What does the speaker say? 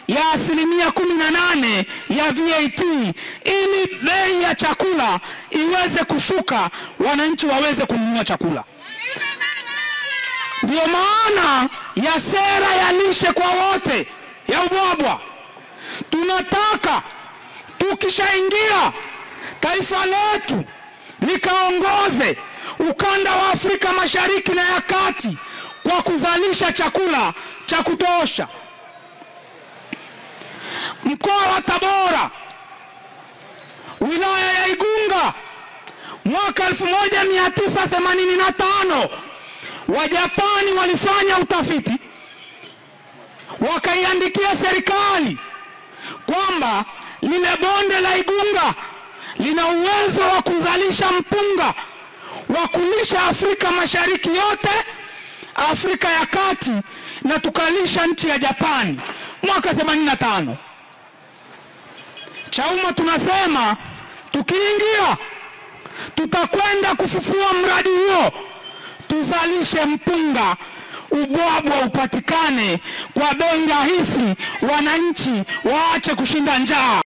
ya 18% ya VAT ili bei ya chakula iweze kushuka, wananchi waweze kununua chakula. Ndio maana ya sera ya lishe kwa wote ya ubwabwa. Tunataka tukishaingia taifa letu likaongoze ukanda wa Afrika Mashariki na ya Kati kwa kuzalisha chakula cha kutosha. Mkoa wa Tabora, wilaya ya Igunga, mwaka 1985 Wajapani walifanya utafiti, wakaiandikia serikali kwamba lile bonde la Igunga lina uwezo wa kuzalisha mpunga wa kulisha Afrika Mashariki yote, Afrika ya Kati, na tukalisha nchi ya Japani mwaka 85. Chauma tunasema tukiingia tutakwenda kufufua mradi huo, tuzalishe mpunga, ubwabwa upatikane kwa bei rahisi, wananchi waache kushinda njaa.